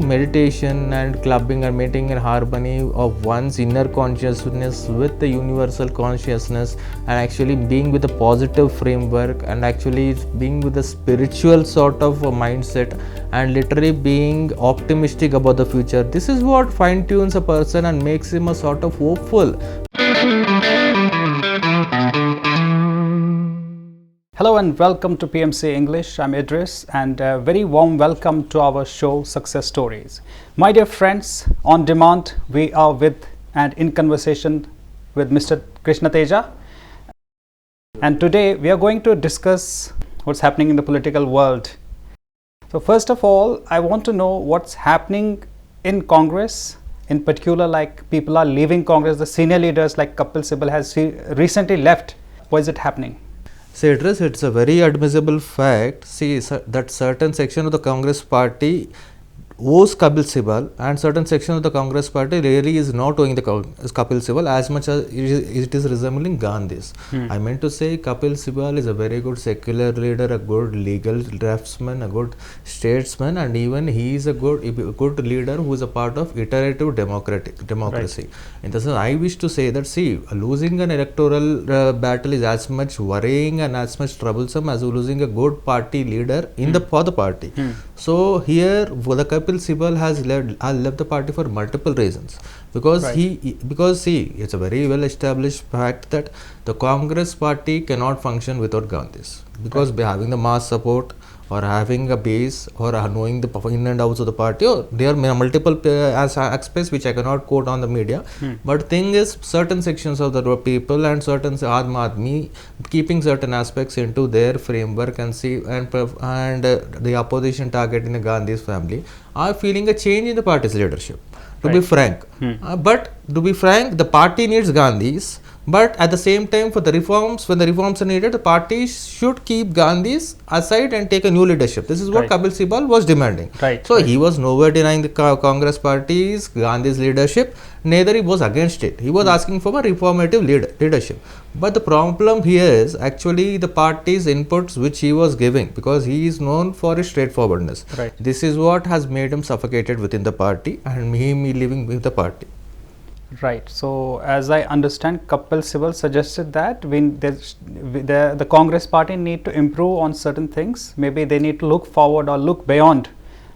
Meditation and clubbing and maintaining in harmony of one's inner consciousness with the universal consciousness, and actually being with a positive framework, and actually being with a spiritual sort of a mindset, and literally being optimistic about the future. This is what fine tunes a person and makes him a sort of hopeful. Hello and welcome to PMC English. I'm Idris and a very warm welcome to our show Success Stories. My dear friends, on demand we are with and in conversation with Mr. Krishna Teja, and today we are going to discuss what's happening in the political world. So first of all, I want to know what's happening in Congress. In particular, like people are leaving Congress, the senior leaders like Kapil Sibal has recently left. Why is it happening? See, Idris, it's a very admissible fact. See, that certain section of the Congress party owes Kapil Sibal, and certain section of the Congress party really is not owing the Kapil Sibal as much as it is resembling Gandhi's. I meant to say Kapil Sibal is a very good secular leader, a good legal draftsman, a good statesman, and even he is a good leader who is a part of iterative democracy. Right. In the sense, I wish to say that, see, losing an electoral battle is as much worrying and as much troublesome as losing a good party leader for the party. So here, the Kapil Sibal has left the party for multiple reasons, because see, it's a very well established fact that the Congress party cannot function without Gandhis, because by having the mass support or having a base or knowing the in and outs of the party, there are multiple aspects which I cannot quote on the media. But thing is, certain sections of the people and certain Admi keeping certain aspects into their framework and the opposition targeting the Gandhi's family are feeling a change in the party's leadership. To be frank, but to be frank, the party needs Gandhis. But at the same time, for the reforms, when the reforms are needed, the party should keep Gandhis aside and take a new leadership. This is what Kapil Sibal was demanding. So he was nowhere denying the Congress party's Gandhi's leadership. Neither he was against it. He was asking for a reformative leadership. But the problem here is actually the party's inputs which he was giving, because he is known for his straightforwardness. This is what has made him suffocated within the party and him leaving with the party. Right. So, as I understand, Kapil Sibal suggested that the Congress party need to improve on certain things. Maybe they need to look forward or look beyond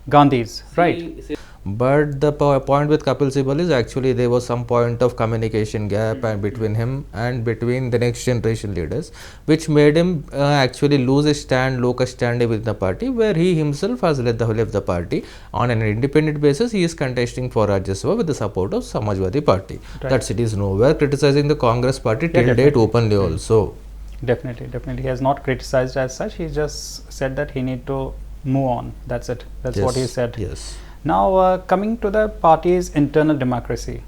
Gandhi's. Right. But the point with Kapil Sibal is actually there was some point of communication gap and between him and between the next generation leaders, which made him actually lose his locus standi within the party, where he himself has left the party on an independent basis. He is contesting for Rajya Sabha with the support of Samajwadi Party. That's it. Is nowhere criticizing the Congress party till date openly also. Definitely. He has not criticized as such. He just said that he need to move on. That's it. That's what he said. Yes. Now, coming to the party's internal democracy,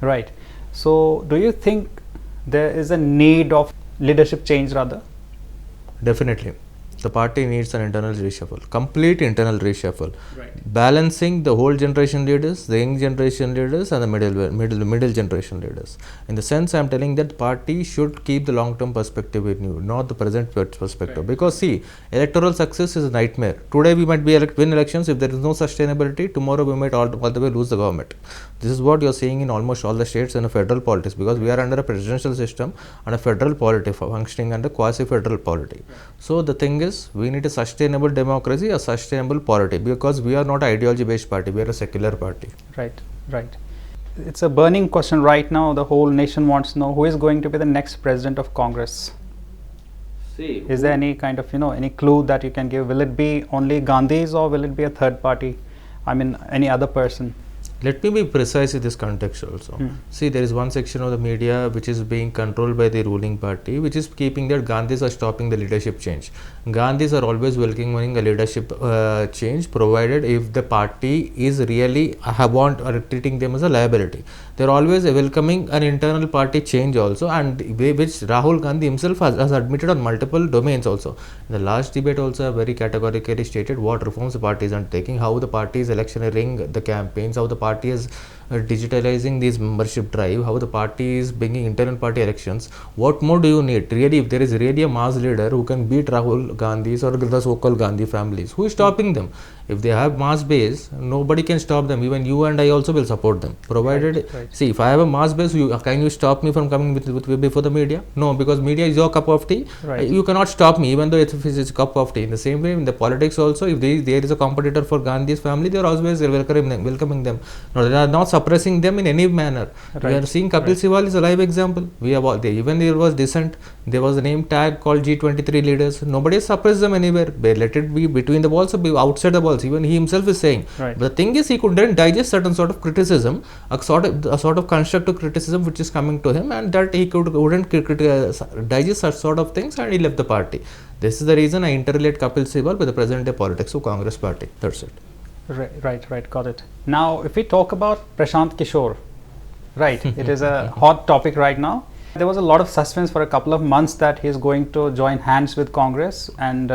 right? So, do you think there is a need of leadership change rather? Definitely. The party needs an internal reshuffle, complete internal reshuffle, balancing the whole generation leaders, the young generation leaders, and the middle generation leaders. In the sense, I am telling that party should keep the long-term perspective in you, not the present perspective. Because see, electoral success is a nightmare. Today we might win elections. If there is no sustainability, tomorrow we might all the way lose the government. This is what you are seeing in almost all the states in a federal politics, because we are under a presidential system and a federal polity functioning under quasi-federal polity. So the thing is, we need a sustainable democracy, a sustainable polity, because we are not an ideology-based party, we are a secular party. Right. It's a burning question right now. The whole nation wants to know who is going to be the next president of Congress. Is there any kind of, any clue that you can give? Will it be only Gandhi's or will it be a third party? I mean, any other person? Let me be precise in this context also. See, there is one section of the media which is being controlled by the ruling party, which is keeping that Gandhis are stopping the leadership change. Gandhis are always welcoming a leadership change, provided if the party is really treating them as a liability. They are always welcoming an internal party change also, and which Rahul Gandhi himself has admitted on multiple domains also. In the last debate also very categorically stated what reforms the party is undertaking, how the party is electioneering the campaigns, how the party is digitalizing this membership drive, how the party is bringing internal party elections. What more do you need? Really, if there is really a mass leader who can beat Rahul Gandhi's or the so-called Gandhi families, who is stopping them? If they have mass base, nobody can stop them. Even you and I also will support them, provided. Right. See, if I have a mass base, can you stop me from coming with before the media? No, because media is your cup of tea. Right. You cannot stop me, even though it's a cup of tea. In the same way, in the politics also, if there is a competitor for Gandhi's family, they are always welcoming them. No, they are not suppressing them in any manner. Right. We are seeing Kapil Sibal is a live example. We have even there was dissent. There was a name tag called G23 leaders. Nobody suppressed them anywhere. They let it be between the walls or be outside the walls. Even he himself is saying. Right. The thing is, he couldn't digest certain sort of criticism, a sort of constructive criticism which is coming to him, and that he wouldn't digest such sort of things, and he left the party. This is the reason I interrelate Kapil Sibal with the present day politics of Congress party. That's it. Right, got it. Now, if we talk about Prashant Kishore, right, it is a hot topic right now. There was a lot of suspense for a couple of months that he is going to join hands with Congress, and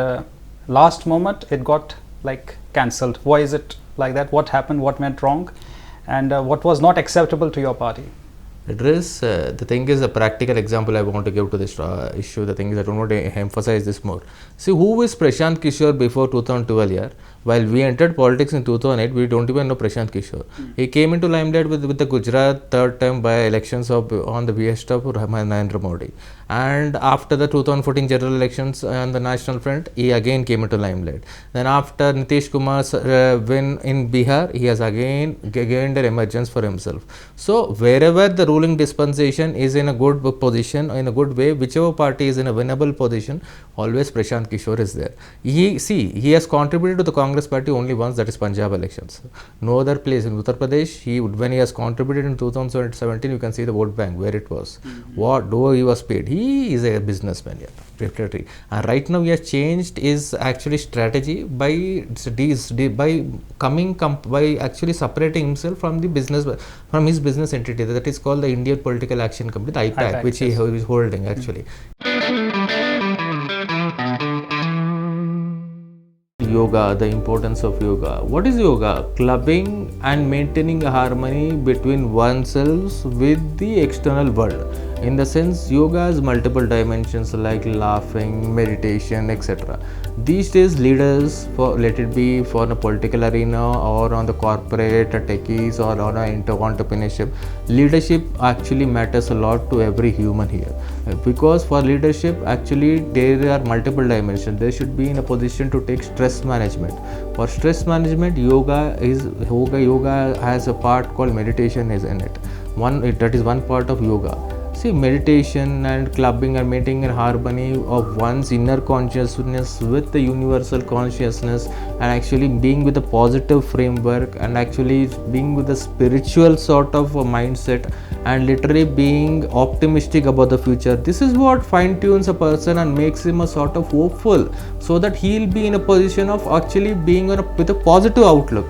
last moment it got like cancelled. Why is it like that? What happened? What went wrong? And what was not acceptable to your party? Idris, the thing is, a practical example I want to give to this issue. The thing is, I don't want to emphasize this more. See, who is Prashant Kishore before 2012 year? While we entered politics in 2008, we don't even know Prashant Kishore. He came into limelight with the Gujarat third time by elections on the behest of Narendra Modi. And after the 2014 general elections on the National Front, he again came into limelight. Then after Nitish Kumar's win in Bihar, he has again gained an emergence for himself. So wherever the ruling dispensation is in a good position, in a good way, whichever party is in a winnable position, always Prashant Kishore is there. He has contributed to the Congress party only once, that is Punjab elections. No other place. In Uttar Pradesh, when he has contributed in 2017, you can see the vote bank where it was. What though he was paid, he is a businessman. Definitely. And right now he has changed his actually strategy by actually separating himself from the business, from his business entity, that is called the Indian Political Action Committee, the IPAC, which he is holding actually. Yoga, the importance of yoga. What is yoga? Clubbing and maintaining a harmony between oneself with the external world. In the sense, yoga has multiple dimensions like laughing, meditation, etc. These days, leaders, let it be for a political arena or on the corporate techies or on entrepreneurship, leadership actually matters a lot to every human here. Because for leadership, actually there are multiple dimensions. They should be in a position to take stress management. For stress management, yoga has a part called meditation is in it. That is one part of yoga. See, meditation and clubbing and maintaining a harmony of one's inner consciousness with the universal consciousness, and actually being with a positive framework, and actually being with a spiritual sort of a mindset, and literally being optimistic about the future. This is what fine tunes a person and makes him a sort of hopeful, so that he'll be in a position of actually being with a positive outlook.